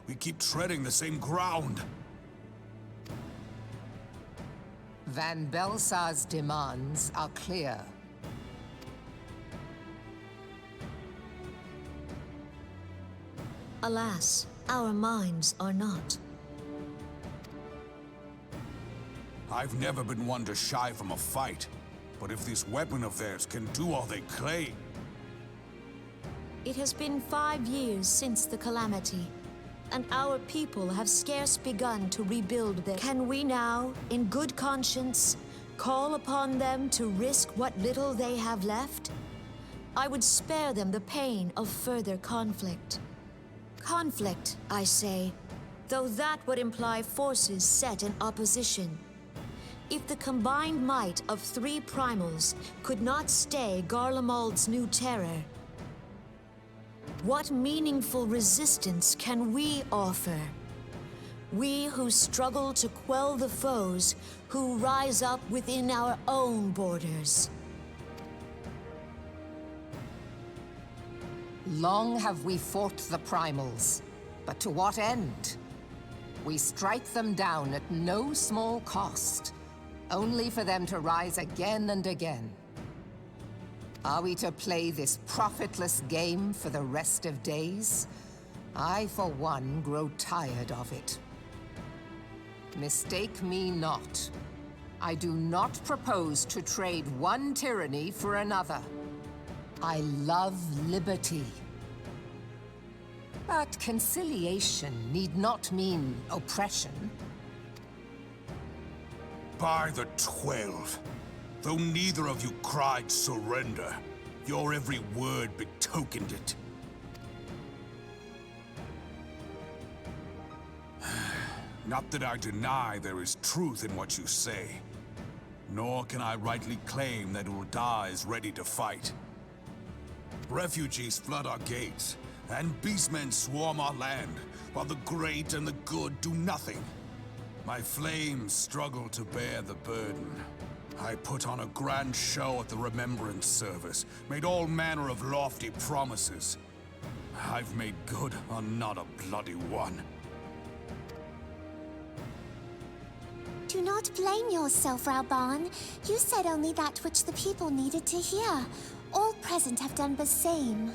We keep treading the same ground. Van Belsar's demands are clear. Alas, our minds are not. I've never been one to shy from a fight, but if this weapon of theirs can do all they claim... It has been 5 years since the calamity, and our people have scarce begun to rebuild their... Can we now, in good conscience, call upon them to risk what little they have left? I would spare them the pain of further conflict. Conflict, I say, though that would imply forces set in opposition. If the combined might of 3 primals could not stay Garlemald's new terror, what meaningful resistance can we offer? We who struggle to quell the foes who rise up within our own borders. Long have we fought the primals, but to what end? We strike them down at no small cost, only for them to rise again and again. Are we to play this profitless game for the rest of days? I, for one, grow tired of it. Mistake me not. I do not propose to trade one tyranny for another. I love liberty. But conciliation need not mean oppression. By the 12. Though neither of you cried surrender, your every word betokened it. Not that I deny there is truth in what you say, nor can I rightly claim that Ul'dah is ready to fight. Refugees flood our gates, and beastmen swarm our land, while the great and the good do nothing. My flames struggle to bear the burden. I put on a grand show at the Remembrance Service, made all manner of lofty promises. I've made good on not a bloody one. Do not blame yourself, Rauban. You said only that which the people needed to hear. All present have done the same.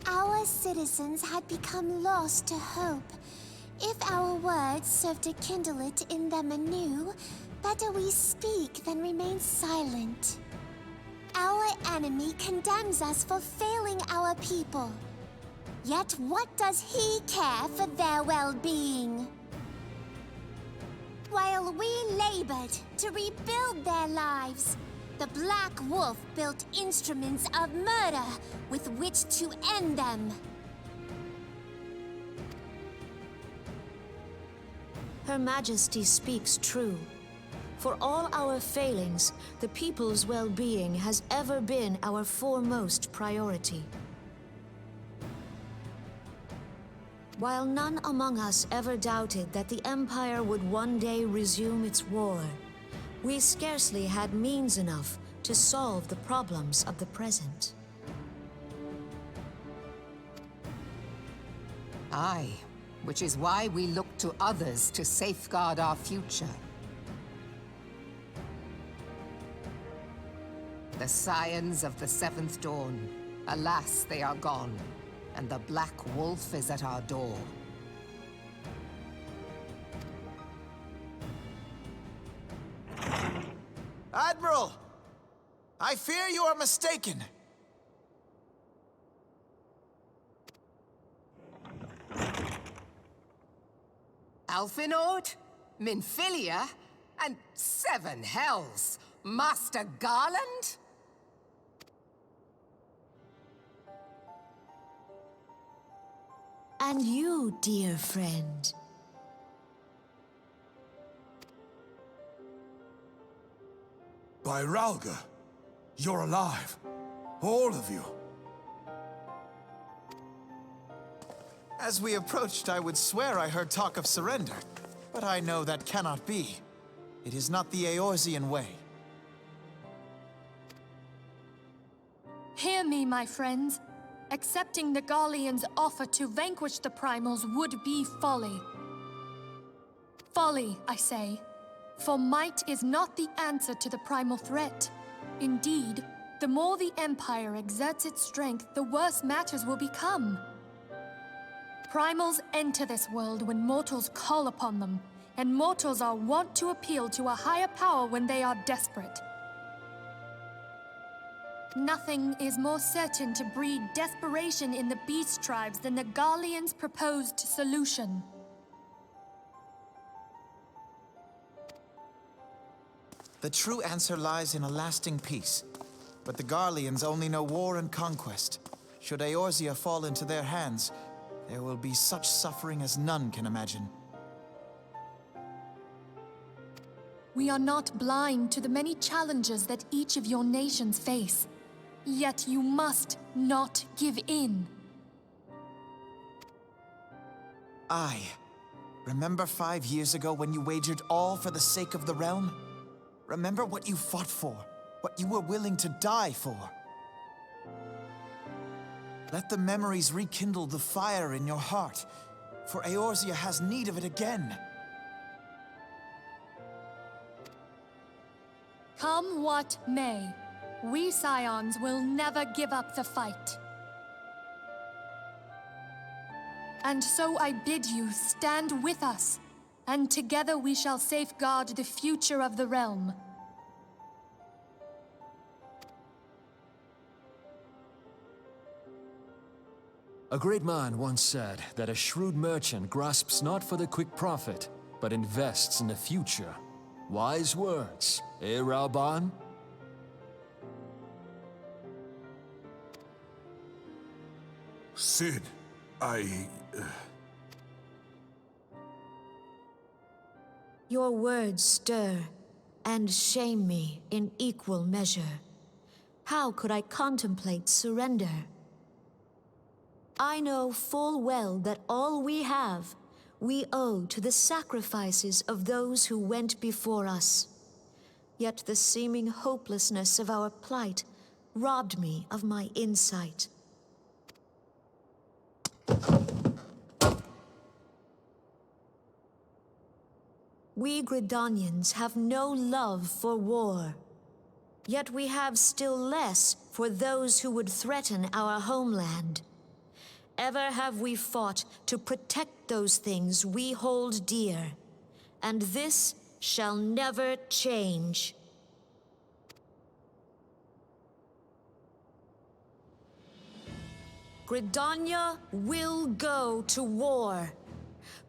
Our citizens had become lost to hope. If our words serve to kindle it in them anew, better we speak than remain silent. Our enemy condemns us for failing our people. Yet what does he care for their well-being? While we labored to rebuild their lives, the Black Wolf built instruments of murder with which to end them. Her Majesty speaks true. For all our failings, the people's well-being has ever been our foremost priority. While none among us ever doubted that the Empire would one day resume its war, we scarcely had means enough to solve the problems of the present. Aye, which is why we look to others to safeguard our future. The Scions of the Seventh Dawn. Alas, they are gone, and the Black Wolf is at our door. Admiral! I fear you are mistaken. Alfinord, Minfilia, and seven hells! Master Gaerlun? And you, dear friend. By Ralga, you're alive. All of you. As we approached, I would swear I heard talk of surrender, but I know that cannot be. It is not the Eorzean way. Hear me, my friends. Accepting the Garleans' offer to vanquish the Primals would be folly. Folly, I say. For might is not the answer to the Primal threat. Indeed, the more the Empire exerts its strength, the worse matters will become. Primals enter this world when mortals call upon them, and mortals are wont to appeal to a higher power when they are desperate. Nothing is more certain to breed desperation in the beast tribes than the Garleans' proposed solution. The true answer lies in a lasting peace. But the Garleans only know war and conquest. Should Eorzea fall into their hands, there will be such suffering as none can imagine. We are not blind to the many challenges that each of your nations face. Yet you must not give in. Aye. Remember 5 years ago when you wagered all for the sake of the realm? Remember what you fought for, what you were willing to die for. Let the memories rekindle the fire in your heart, for Eorzea has need of it again. Come what may, we Scions will never give up the fight. And so I bid you stand with us, and together we shall safeguard the future of the realm. A great man once said that a shrewd merchant grasps not for the quick profit, but invests in the future. Wise words, eh, Reborn? Sid, Your words stir and shame me in equal measure. How could I contemplate surrender? I know full well that all we have, we owe to the sacrifices of those who went before us. Yet the seeming hopelessness of our plight robbed me of my insight. We Gridanians have no love for war. Yet we have still less for those who would threaten our homeland. Ever have we fought to protect those things we hold dear, and this shall never change. Gridania will go to war.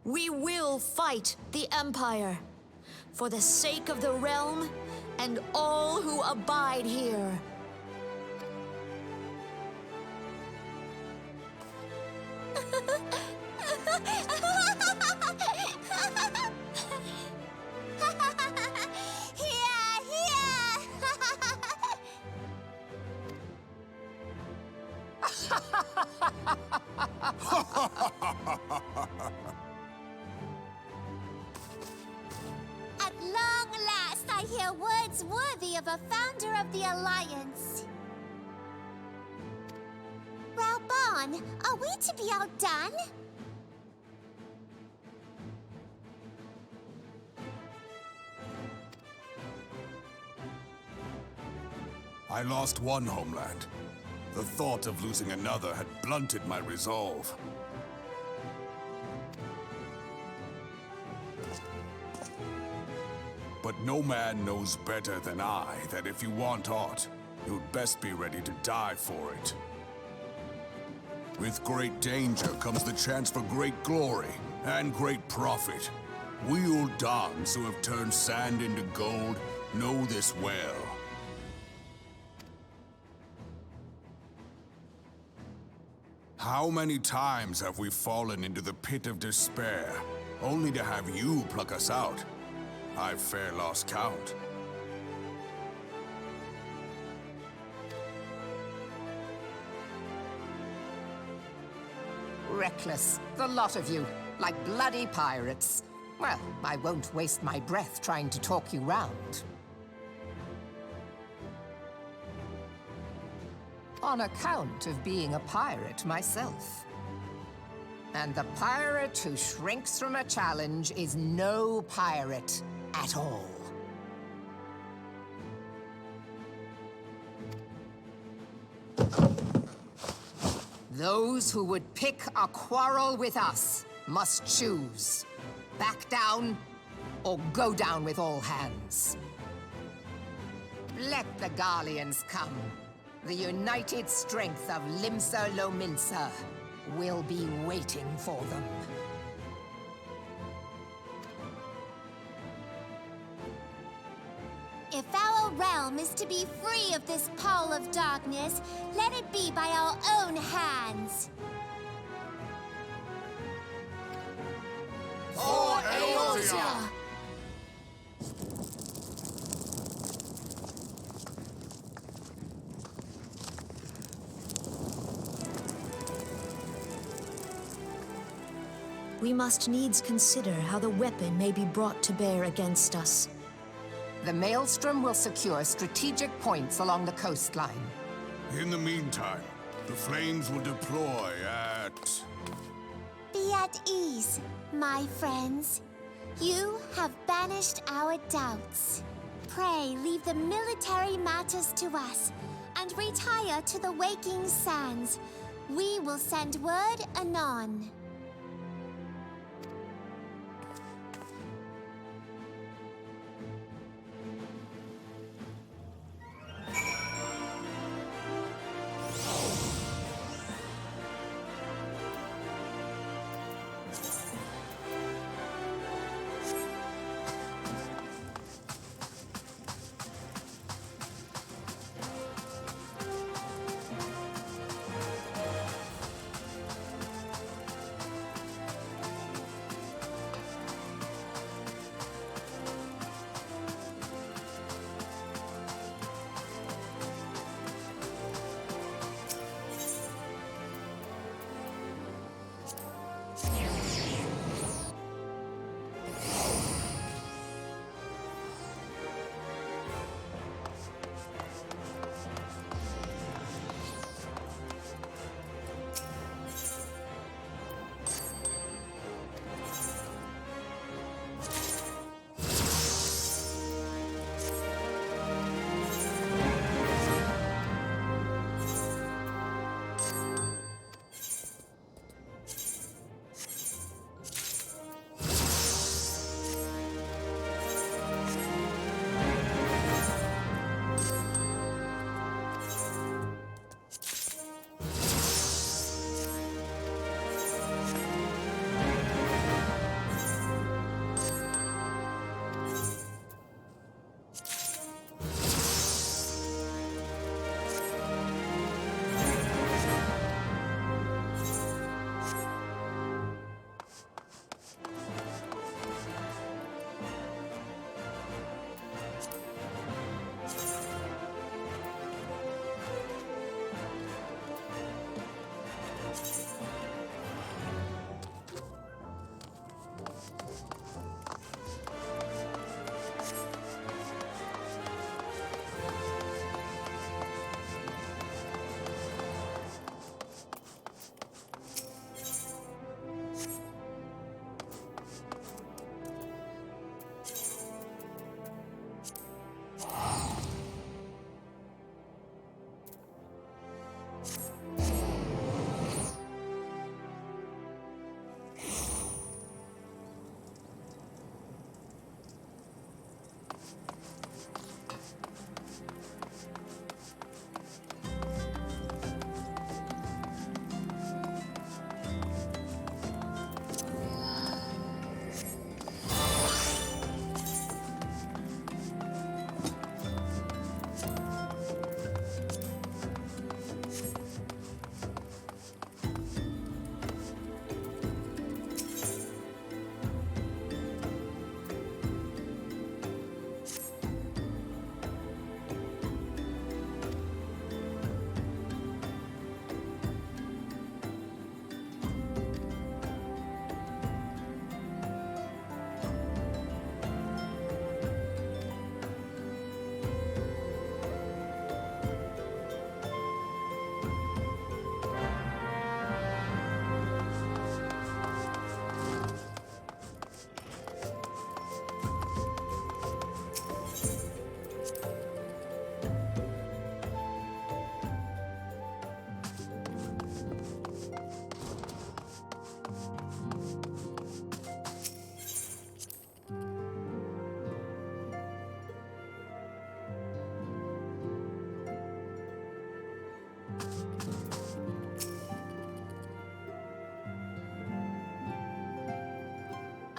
We will fight the Empire for the sake of the realm and all who abide here. I hear words worthy of a founder of the Alliance. Reborn, are we to be outdone? I lost one homeland. The thought of losing another had blunted my resolve. But no man knows better than I that if you want aught, you'd best be ready to die for it. With great danger comes the chance for great glory and great profit. We old dons who have turned sand into gold know this well. How many times have we fallen into the pit of despair, only to have you pluck us out? I've fair lost count. Reckless, the lot of you, like bloody pirates. Well, I won't waste my breath trying to talk you round. On account of being a pirate myself. And the pirate who shrinks from a challenge is no pirate at all. Those who would pick a quarrel with us must choose. Back down, or go down with all hands. Let the Gaerluns come. The united strength of Limsa Lominsa will be waiting for them. If our realm is to be free of this pall of darkness, let it be by our own hands. For Eorzea! We must needs consider how the weapon may be brought to bear against us. The Maelstrom will secure strategic points along the coastline. In the meantime, the flames will deploy at... Be at ease, my friends. You have banished our doubts. Pray leave the military matters to us, and retire to the waking sands. We will send word anon.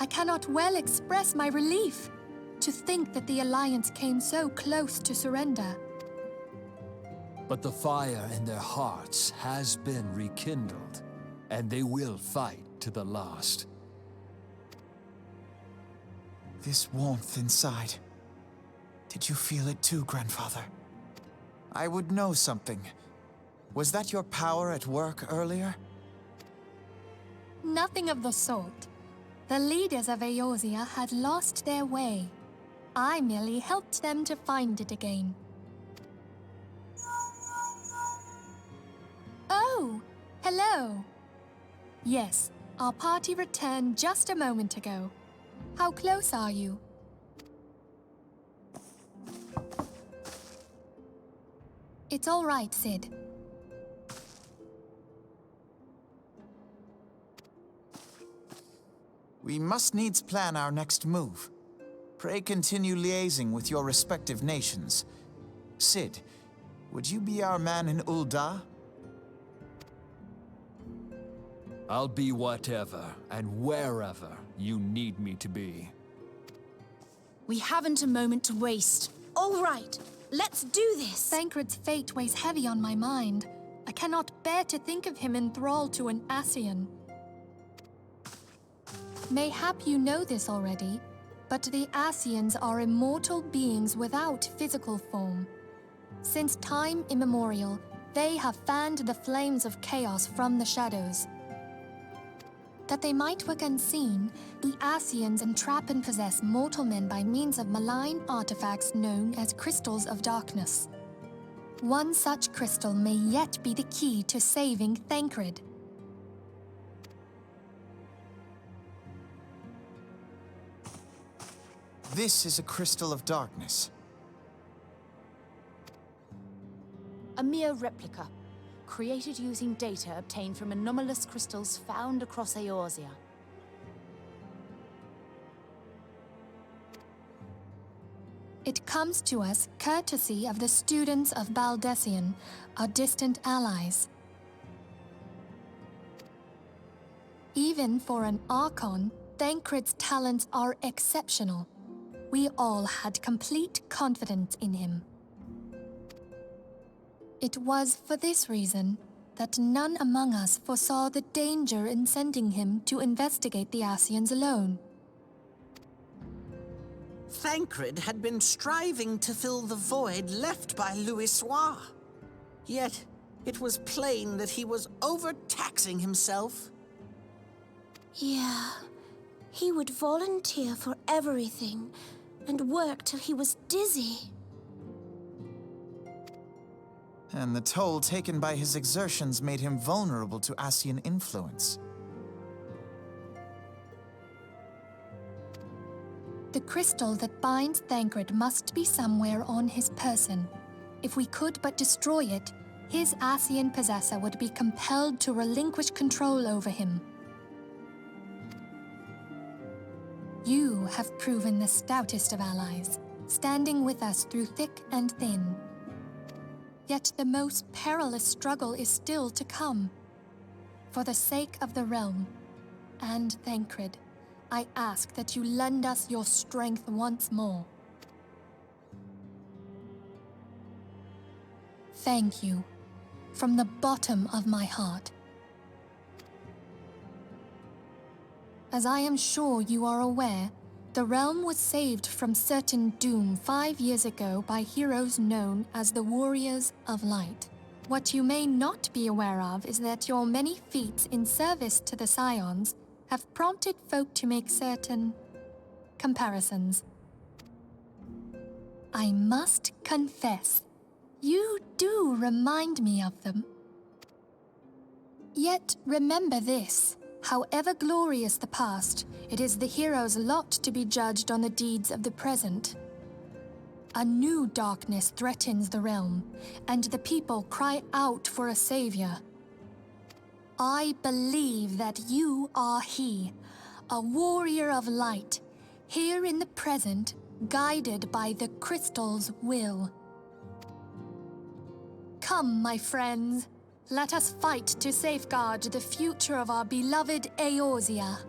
cannot well express my relief. To think that the Alliance came so close to surrender. But the fire in their hearts has been rekindled, and they will fight to the last. This warmth inside. Did you feel it too, Grandfather? I would know something. Was that your power at work earlier? Nothing of the sort. The leaders of Eorzea had lost their way. I merely helped them to find it again. Oh, hello. Yes, our party returned just a moment ago. How close are you? It's all right, Cid. We must needs plan our next move. Pray continue liaising with your respective nations. Cid, would you be our man in Ul'dah? I'll be whatever and wherever you need me to be. We haven't a moment to waste. All right, let's do this! Thancred's fate weighs heavy on my mind. I cannot bear to think of him in thrall to an Ascian. Mayhap you know this already, but the Ascians are immortal beings without physical form. Since time immemorial, they have fanned the flames of chaos from the shadows. That they might work unseen, the Ascians entrap and possess mortal men by means of malign artifacts known as crystals of darkness. One such crystal may yet be the key to saving Thancred. This is a crystal of darkness. A mere replica, created using data obtained from anomalous crystals found across Eorzea. It comes to us courtesy of the students of Baldessian, our distant allies. Even for an Archon, Thancred's talents are exceptional. We all had complete confidence in him. It was for this reason that none among us foresaw the danger in sending him to investigate the Ascians alone. Thancred had been striving to fill the void left by Louisoix. Yet, it was plain that he was overtaxing himself. Yeah, he would volunteer for everything and work till he was dizzy. And the toll taken by his exertions made him vulnerable to Ascian influence. The crystal that binds Thancred must be somewhere on his person. If we could but destroy it, his Ascian possessor would be compelled to relinquish control over him. You have proven the stoutest of allies, standing with us through thick and thin. Yet the most perilous struggle is still to come. For the sake of the realm and Thancred, I ask that you lend us your strength once more. Thank you, from the bottom of my heart. As I am sure you are aware, the realm was saved from certain doom 5 years ago by heroes known as the Warriors of Light. What you may not be aware of is that your many feats in service to the Scions have prompted folk to make certain comparisons. I must confess, you do remind me of them. Yet remember this. However glorious the past, it is the hero's lot to be judged on the deeds of the present. A new darkness threatens the realm, and the people cry out for a savior. I believe that you are he, a warrior of light, here in the present, guided by the crystal's will. Come, my friends. Let us fight to safeguard the future of our beloved Eorzea.